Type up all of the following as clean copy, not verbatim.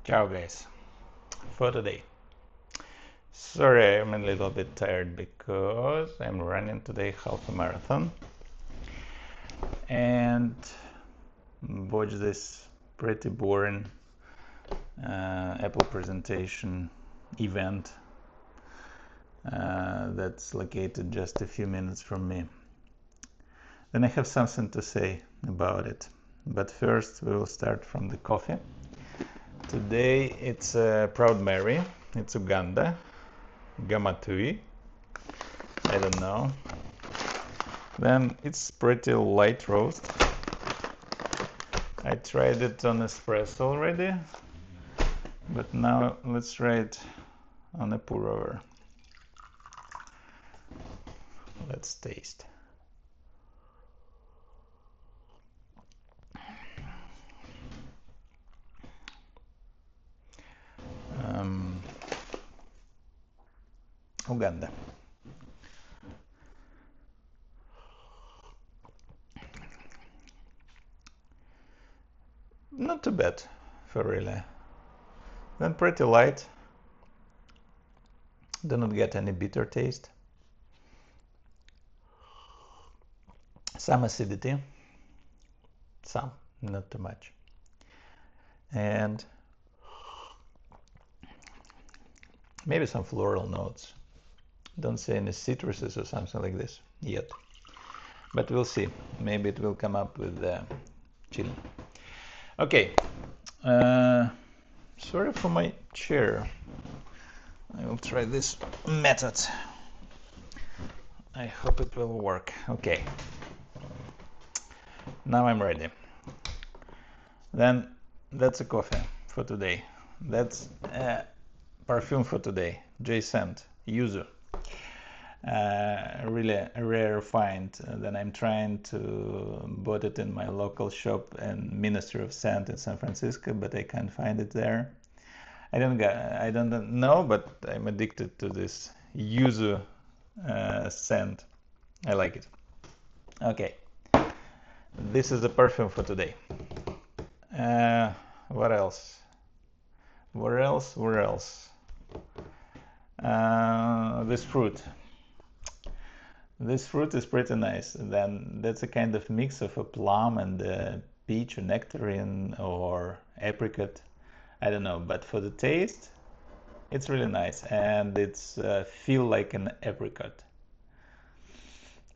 Ciao guys, for today. Sorry, I'm a little bit tired because I'm running today half a marathon and watch this pretty boring Apple presentation event that's located just a few minutes from me. Then I have something to say about it, but first we will start from the coffee. Today it's Proud Mary, it's Uganda, Gamatui, I don't know. Then it's pretty light roast. I tried it on espresso already, but now let's try it on a pour over. Let's taste. Uganda. Not too bad for really. Then pretty light. Do not get any bitter taste. Some acidity. Some, not too much. And maybe some floral notes. Don't see any citruses or something like this yet. But we'll see. Maybe it will come up with chili. Okay. Sorry for my chair. I will try this method. I hope it will work. Okay. Now I'm ready. Then that's a coffee for today. That's perfume for today. J Scent Yuzu. Really a rare find. Then I'm trying to bought it in my local shop and Ministry of Scent in San Francisco, but I can't find it there. I don't know, but I'm addicted to this Yuzu scent. I like it. Okay, this is the perfume for today. What else? Where else? This fruit. This fruit is pretty nice. Then that's a kind of mix of a plum and a peach or nectarine or apricot. I don't know, but for the taste, it's really nice and it's feel like an apricot.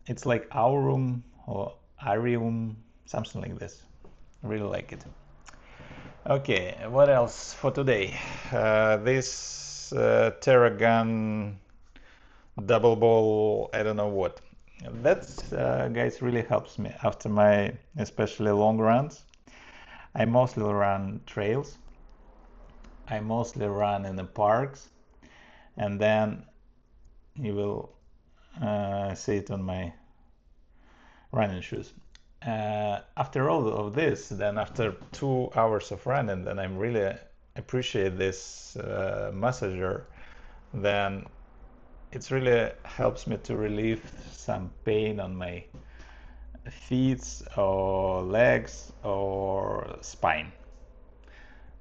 It's like aurum or arium, something like this. Really like it. Okay, what else for today? This Terragun double ball, I don't know what. That, guys, really helps me after my especially long runs. I mostly run trails. I mostly run in the parks, and then you will see it on my running shoes. After all of this, then after 2 hours of running, then I'm really appreciate this massager. Then it really helps me to relieve some pain on my feet or legs or spine.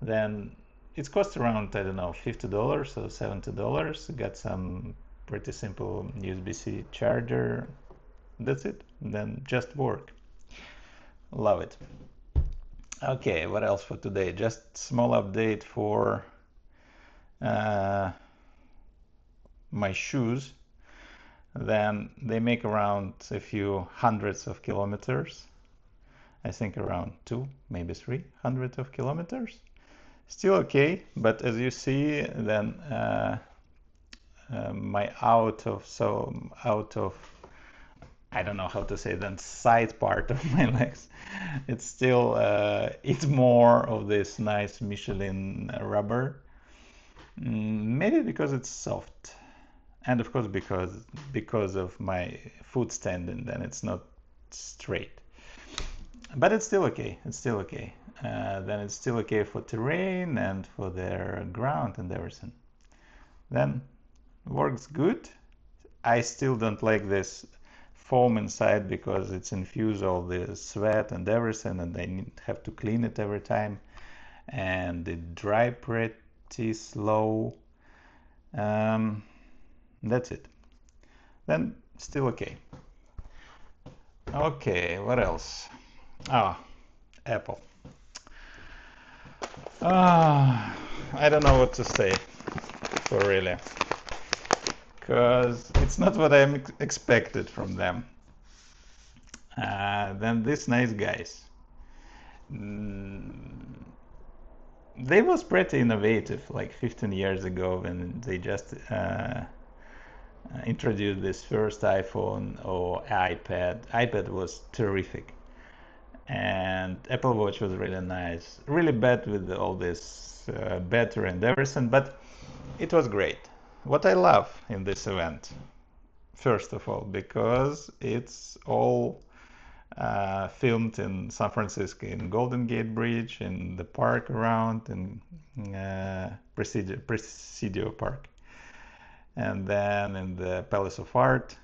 Then it costs around, I don't know, $50 or $70. Got some pretty simple USB-C charger. That's it. Then just work. Love it. Okay, what else for today? Just small update for my shoes. Then they make around a few hundreds of kilometers. I think around 2, maybe 300 of kilometers. Still okay, but as you see, then my out of I don't know how to say then side part of my legs, it's still it's more of this nice Michelin rubber. Maybe because it's soft, and of course because of my foot standing, then it's not straight. But it's still okay. It's still okay. Then it's still okay for terrain and for their ground and everything. Then works good. I still don't like this foam inside because it's infused all the sweat and everything, and I have to clean it every time. and it dry pretty slow. Um, that's it. Then still okay. Okay, what else? Ah, Apple. I don't know what to say for really, because it's not what I expected from them. Then these nice guys. Mm, they was pretty innovative like 15 years ago when they just introduced this first iPhone or iPad. iPad was terrific, and Apple Watch was really nice. Really bad with all this battery and everything, but it was great. What I love in this event, first of all, because it's all filmed in San Francisco, in Golden Gate Bridge, in the park around, in Presidio Park, and then in the Palace of Art.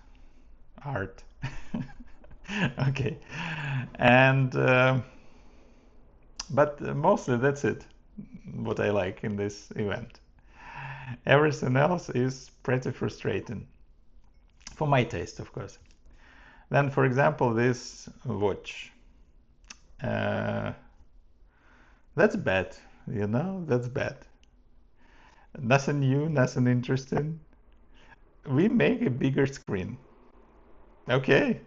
Okay, and but mostly that's it. What I like in this event. Everything else is pretty frustrating, for my taste, of course. Then, for example, this watch. Uh, that's bad, that's bad. Nothing new, nothing interesting. We make a bigger screen. Okay,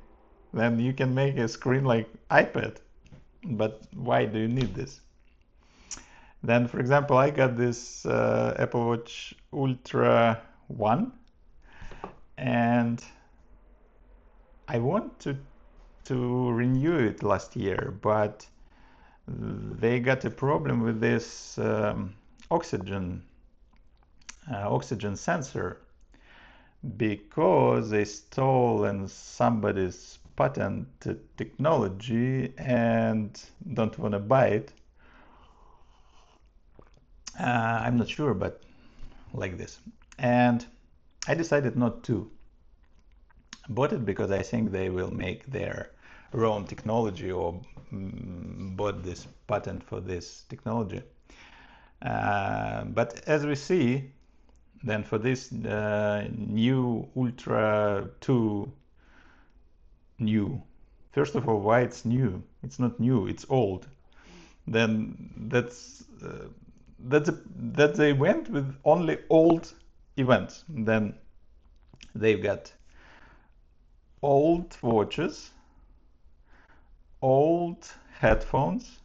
then you can make a screen like iPad, but why do you need this? Then, for example, I got this Apple Watch Ultra 1, and I want to renew it last year, but they got a problem with this oxygen sensor, because they stolen somebody's patented technology and don't want to buy it. I'm not sure, but like this. And I decided not to. Bought it because I think they will make their own technology, or bought this patent for this technology. But as we see, then for this new Ultra 2 new, first of all, why it's new? It's not new, it's old. Then that they went with only old events. Then they've got old watches, old headphones,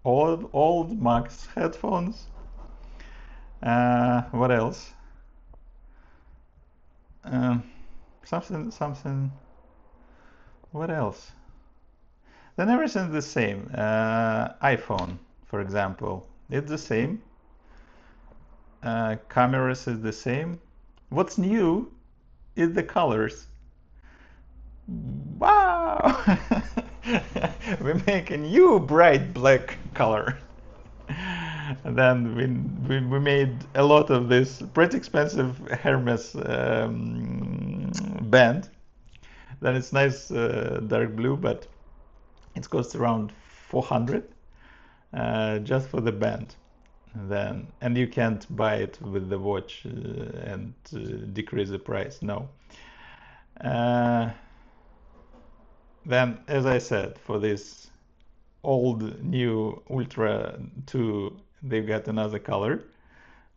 old Max headphones. What else? Something. What else? Then everything's the same. iPhone, for example, it's the same. Cameras is the same. What's new is the colors. Wow! We make a new bright black color. And then we made a lot of this pretty expensive Hermes band. Then it's nice dark blue, but it costs around 400 just for the band. And you can't buy it with the watch and decrease the price. No. Then, as I said, for this old new Ultra 2, they've got another color,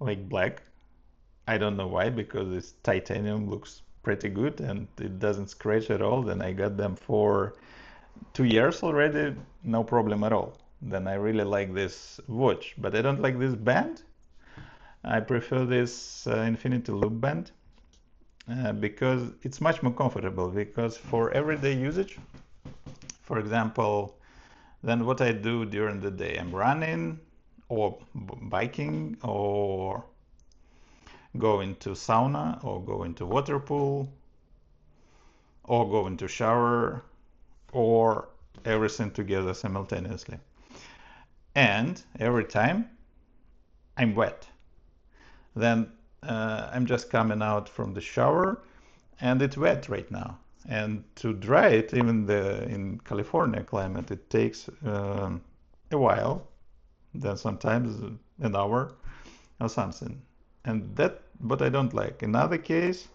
like black. I don't know why, because this titanium looks pretty good and it doesn't scratch at all. Then I got them for 2 years already, no problem at all. Then I really like this watch, but I don't like this band. I prefer this Infinity Loop band because it's much more comfortable. Because for everyday usage, for example, then what I do during the day, I'm running or biking or going to sauna or going to water pool or going to shower or everything together simultaneously. And every time I'm wet. Then I'm just coming out from the shower and it's wet right now. And to dry it, even in California climate, it takes a while, then sometimes an hour or something. And that what I don't like. Another case,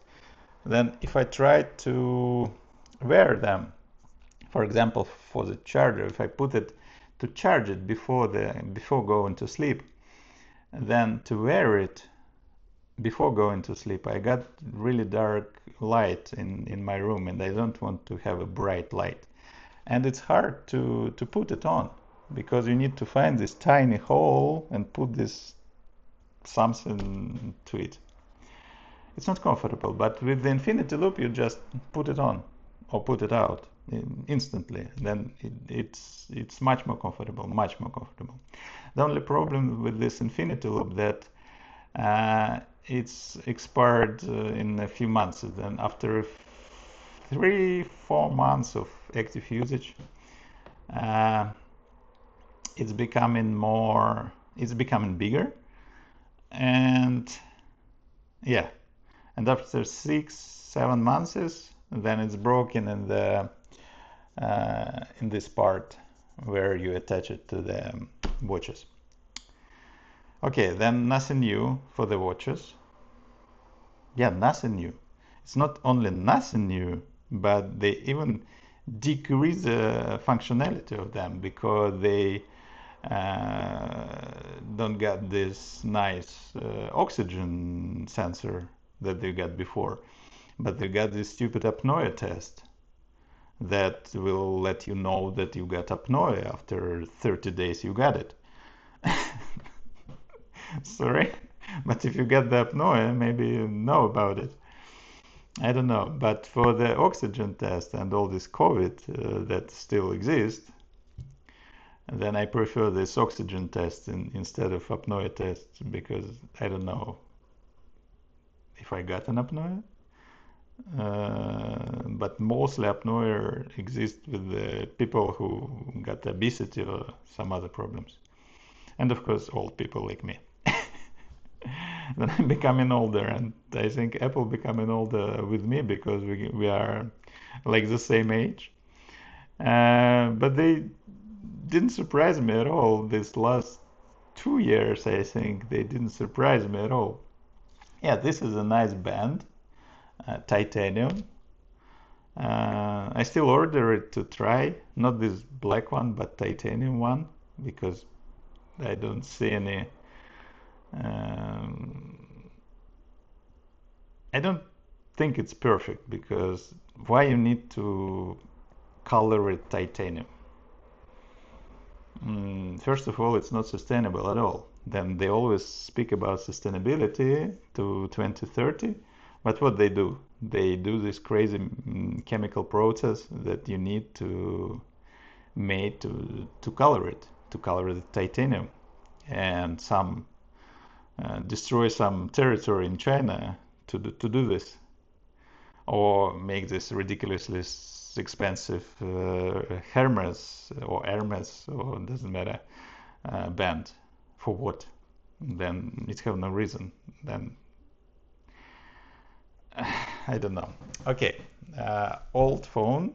then if I try to wear them, for example, for the charger, if I put it to charge it before going to sleep, then to wear it before going to sleep, I got really dark light in my room, and I don't want to have a bright light. And it's hard to put it on because you need to find this tiny hole and put this something to it. It's not comfortable, but with the infinity loop, you just put it on or put it out instantly. Then it's much more comfortable, much more comfortable. The only problem with this infinity loop that it's expired in a few months. Then after 3-4 months of active usage, uh, it's becoming bigger, and yeah, and after 6-7 months, then it's broken in this part where you attach it to the watches. Okay, then nothing new for the watches. Yeah, nothing new. It's not only nothing new, but they even decrease the functionality of them because they don't get this nice oxygen sensor that they got before, but they got this stupid apnoea test that will let you know that you got apnoea after 30 days you got it. Sorry, but if you get the apnoea, maybe you know about it. I don't know, but for the oxygen test and all this COVID that still exists, then I prefer this oxygen test instead of apnoea test because I don't know if I got an apnoea. But mostly apnoea exists with the people who got obesity or some other problems. And of course, old people like me. Then I'm becoming older, and I think Apple becoming older with me because we are like the same age. But they didn't surprise me at all. This last 2 years, I think they didn't surprise me at all. Yeah, this is a nice band, titanium. I still order it to try, not this black one, but titanium one, because I don't see any. I don't think it's perfect because why you need to color it titanium? First of all, it's not sustainable at all. Then they always speak about sustainability to 2030, but what they do? They do this crazy chemical process that you need to make to color the titanium, and some destroy some territory in China to do this, or make this ridiculously expensive Hermes or it doesn't matter, band. For what? Then it have no reason. Then I don't know. Okay, old phone,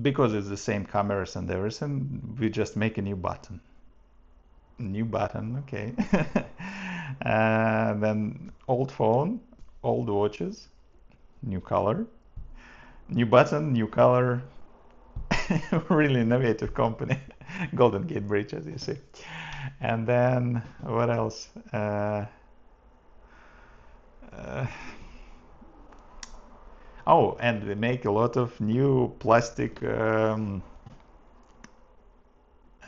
because it's the same cameras and everything. We just make a new button. New button, okay. Then old phone, old watches, new color, new button, new color. Really innovative company. Golden Gate Bridge, as you see. And then what else? Oh, and we make a lot of new plastic. I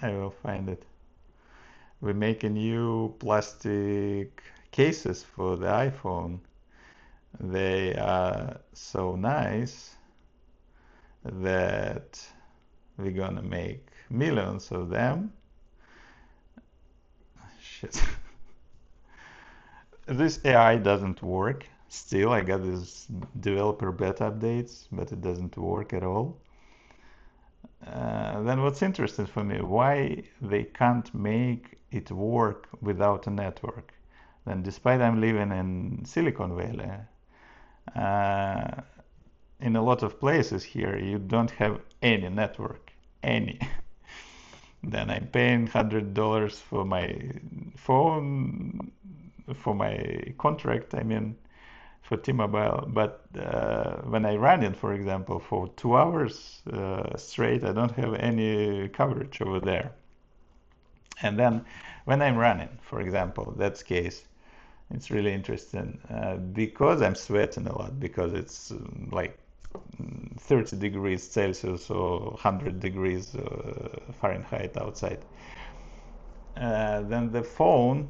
will find it. We make a new plastic cases for the iPhone. They are so nice that we're gonna make millions of them. Shit. This AI doesn't work. Still, I got this developer beta updates, but it doesn't work at all. Then what's interesting for me, why they can't make it work without a network? Then despite I'm living in Silicon Valley, in a lot of places here, you don't have any network, any. Then I'm paying $100 for my phone, for my contract, I mean, for T-Mobile. But when I run it, for example, for 2 hours straight, I don't have any coverage over there. And then when I'm running, for example, that's case, it's really interesting because I'm sweating a lot, because it's like 30 degrees Celsius or 100 degrees Fahrenheit outside. Then the phone,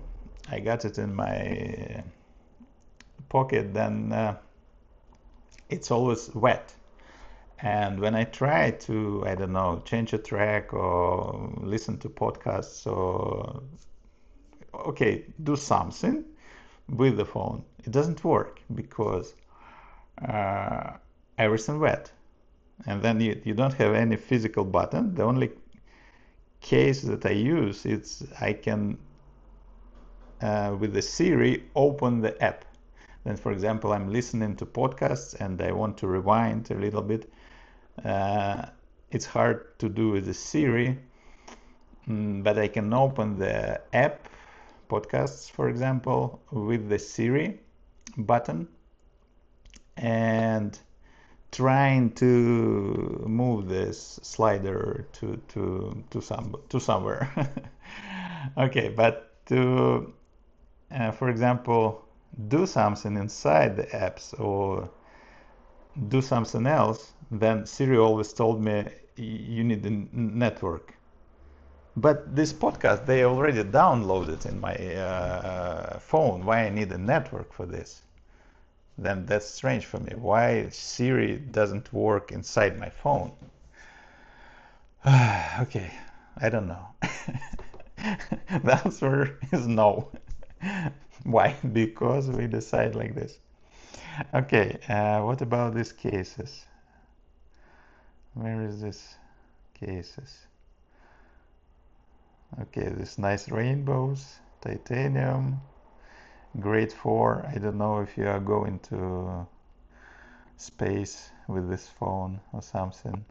I got it in my pocket, then it's always wet. And when I try to, I don't know, change a track or listen to podcasts or, okay, do something with the phone, it doesn't work because everything wet. And then you don't have any physical button. The only case that I use, it's I can, with the Siri, open the app. Then, for example, I'm listening to podcasts and I want to rewind a little bit. It's hard to do with the Siri, but I can open the app, podcasts, for example, with the Siri button and trying to move this slider to somewhere. Okay, but to, for example, do something inside the apps or do something else, then Siri always told me you need a network. But this podcast, they already downloaded in my phone. Why I need a network for this? Then that's strange for me. Why Siri doesn't work inside my phone? Okay, I don't know. The answer is no. Why? Because we decide like this. Okay, what about these cases? Where is this cases? Okay, this nice rainbows, titanium, grade 4. I don't know if you are going to space with this phone or something.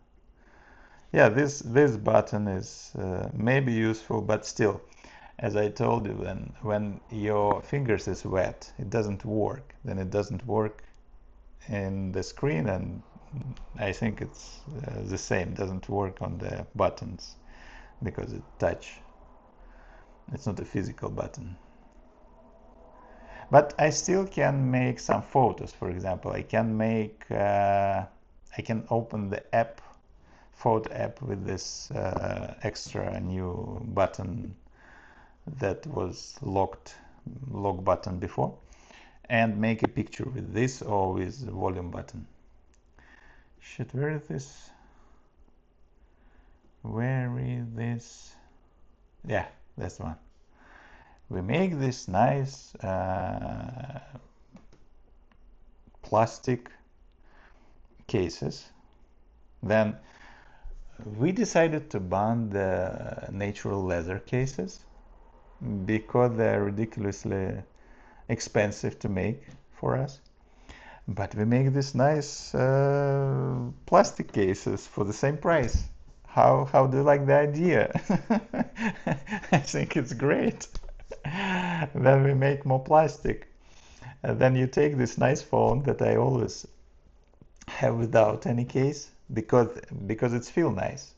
Yeah, this button is maybe useful, but still, as I told you, when your fingers is wet, it doesn't work. Then it doesn't work in the screen, and I think it's the same. Doesn't work on the buttons because it touch. It's not a physical button. But I still can make some photos. For example, I can make, I can open the app, photo app, with this extra new button that was lock button before, and make a picture with this or with the volume button. Shit, where is this? Where is this? Yeah, that's the one. We make this nice plastic cases. Then we decided to ban the natural leather cases because they're ridiculously expensive to make for us. But we make this nice plastic cases for the same price. How do you like the idea? I think it's great. Then we make more plastic. And then you take this nice phone that I always have without any case because it's feel nice.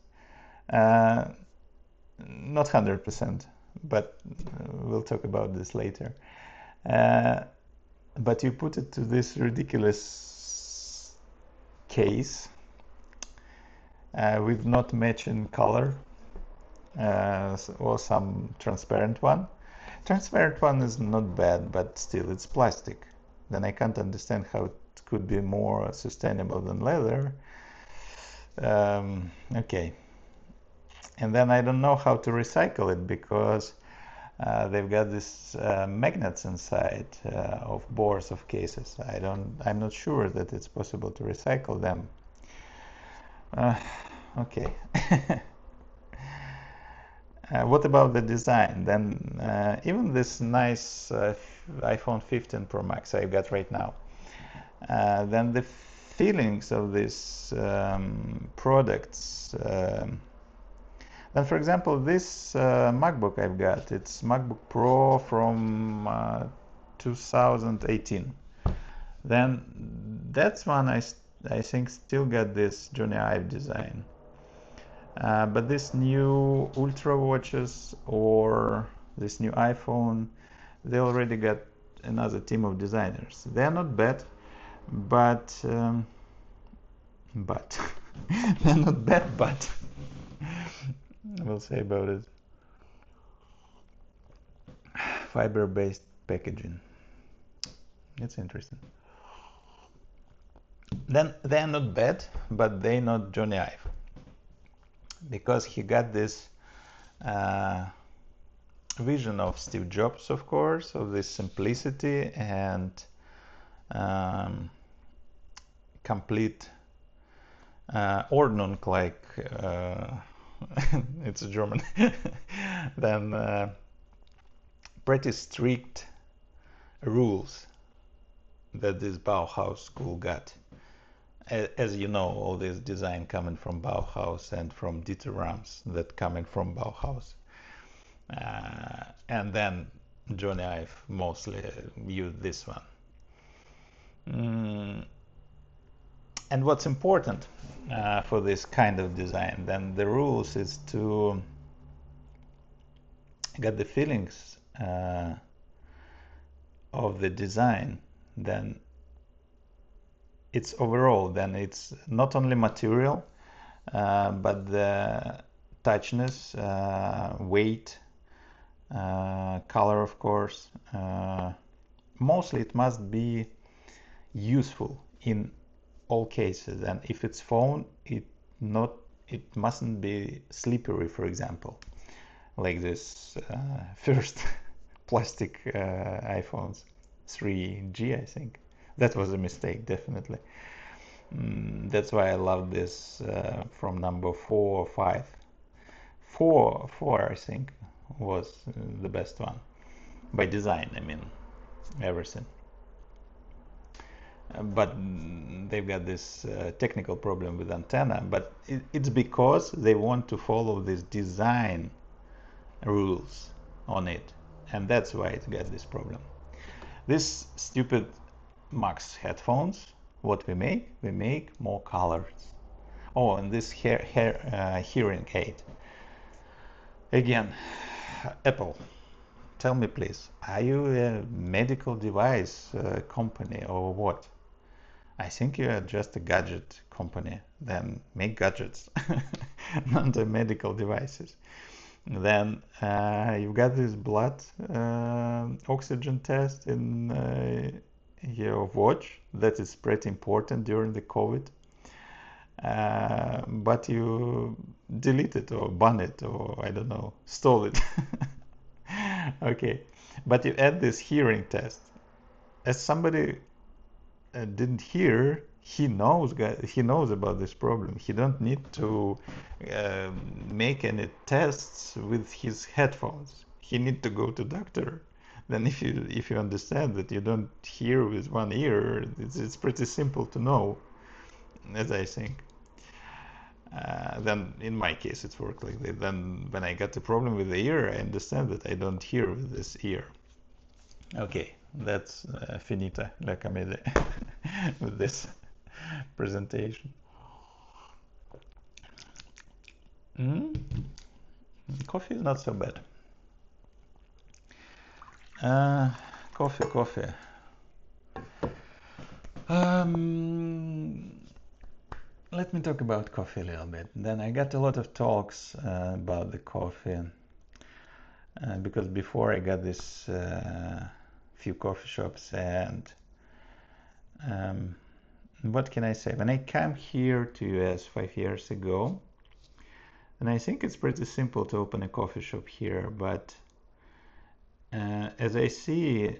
Not 100%, but we'll talk about this later. But you put it to this ridiculous case with not matching color or some transparent one. Transparent one is not bad, but still it's plastic. Then I can't understand how it could be more sustainable than leather. Okay. And then I don't know how to recycle it because they've got these magnets inside of bores of cases. I'm not sure that it's possible to recycle them. Okay. What about the design? Then even this nice iPhone 15 Pro Max I got right now, then the feelings of these products, Then, for example, this MacBook I've got, it's MacBook Pro from 2018. Then that's one I think still got this Johnny Ive design. But this new Ultra watches or this new iPhone, they already got another team of designers. They're not bad, but they're not bad, but we'll say about it. Fiber-based packaging. It's interesting. Then they're not bad, but they're not Johnny Ive, because he got this vision of Steve Jobs, of course, of this simplicity and complete Ordnung, like it's a German, then pretty strict rules that this Bauhaus school got. As you know, all this design coming from Bauhaus and from Dieter Rams that coming from Bauhaus. And then Johnny Ive mostly used this one. And what's important for this kind of design, then the rules is to get the feelings of the design, then it's overall, then it's not only material, but the touchness, weight, color, of course. Mostly it must be useful in all cases, and if it's phone, it mustn't be slippery, for example, like this first plastic iPhones 3G, I think. That was a mistake, definitely. That's why I love this from number 4 or 5. 4, I think, was the best one. By design, I mean, everything. But they've got this technical problem with antenna, but it's because they want to follow these design rules on it, and that's why it got this problem. This stupid Max headphones, what we make more colors. Oh, and this hearing aid. Again, Apple, tell me please, are you a medical device company or what? I think you are just a gadget company. Then make gadgets, not the medical devices. Then you've got this blood oxygen test in your watch. That is pretty important during the COVID. But you delete it or ban it or I don't know, stole it. Okay, but you add this hearing test. As somebody didn't hear, he knows about this problem. He don't need to make any tests with his headphones. He need to go to doctor. Then if you understand that you don't hear with one ear, it's pretty simple to know, as I think. Then in my case it worked like that. Then when I got the problem with the ear, I understand that I don't hear with this ear. Okay, that's finita la commedia with this presentation. Coffee is not so bad. Coffee. Let me talk about coffee a little bit. Then I got a lot of talks about the coffee because before I got this few coffee shops, and what can I say? When I came here to US 5 years ago, and I think it's pretty simple to open a coffee shop here, but as I see,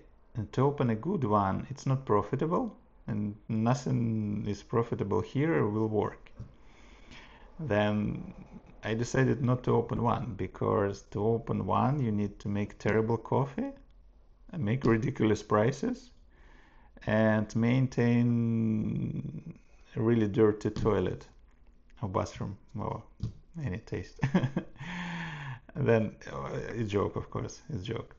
to open a good one, it's not profitable, and nothing is profitable here will work. Then I decided not to open one, because to open one you need to make terrible coffee and make ridiculous prices and maintain a really dirty toilet or bathroom or any taste. Then a joke, of course, it's a joke.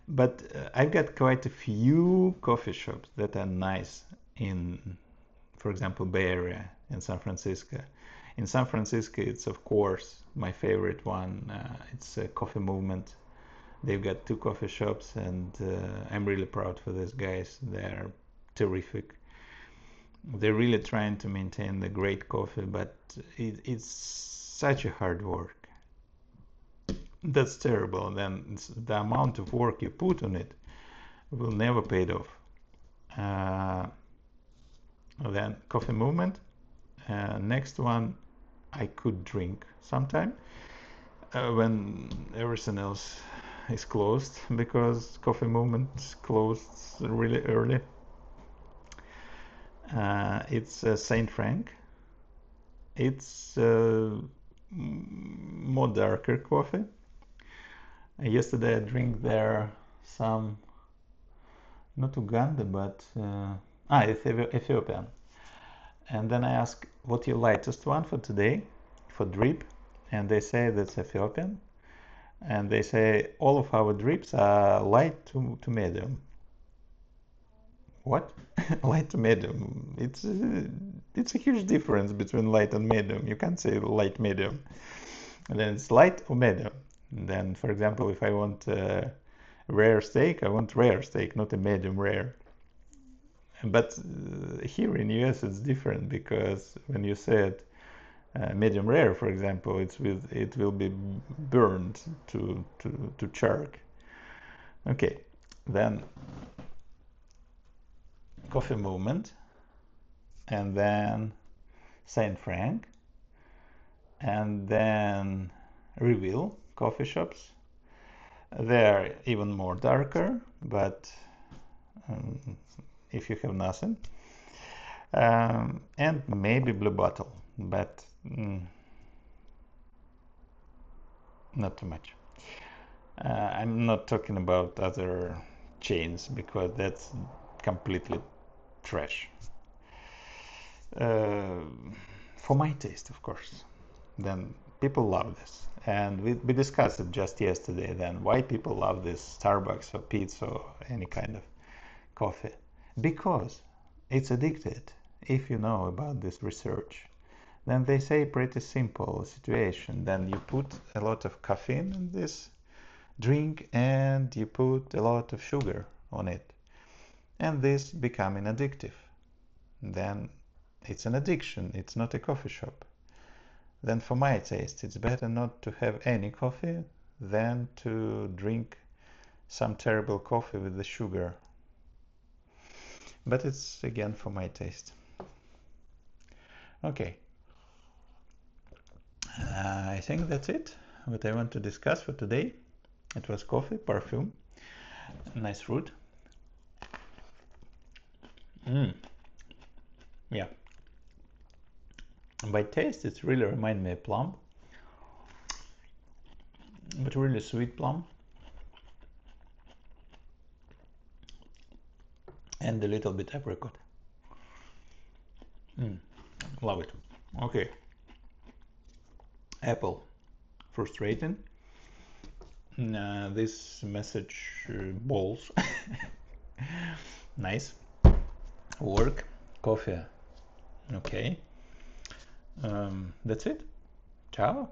But I've got quite a few coffee shops that are nice in, for example, Bay Area in San Francisco. In San Francisco, it's of course my favorite one. It's a Coffee Movement. They've got two coffee shops, and I'm really proud for these guys. They're terrific. They're really trying to maintain the great coffee, but it's such a hard work. That's terrible. And then the amount of work you put on it will never pay it off. Uh, then Coffee Movement. Next one, I could drink sometime when everything else is closed, because Coffee Movement closed really early. It's Saint Frank. It's more darker coffee. Yesterday I drank there some, not Uganda, but Ethiopian. And then I asked, what your lightest one for today, for drip? And they say that's Ethiopian. And they say all of our drips are light to medium. What? Light to medium? It's a huge difference between light and medium. You can't say light medium. And then it's light or medium. And then, for example, if I want rare steak, I want rare steak, not a medium rare. But here in US it's different, because when you say it medium rare, for example, it will be burned to chark. Okay, then Coffee Movement, and then Saint Frank, and then Reveal coffee shops. They're even more darker, but if you have nothing, and maybe Blue Bottle, but not too much. I'm not talking about other chains, because that's completely trash. For my taste, of course. Then people love this. And we discussed it just yesterday, then why people love this Starbucks or pizza or any kind of coffee. Because it's addicted. If you know about this research, then they say pretty simple situation. Then you put a lot of caffeine in this drink, and you put a lot of sugar on it, and this becoming addictive. Then it's an addiction, it's not a coffee shop. Then for my taste, it's better not to have any coffee than to drink some terrible coffee with the sugar. But it's again for my taste. Okay, I think that's it, what I want to discuss for today. It was coffee, perfume, nice fruit. Yeah. By taste, it really reminds me of plum, but really sweet plum, and a little bit apricot. Love it. Okay. Apple, frustrating. This message balls. Nice. Work, coffee. Okay. That's it. Ciao.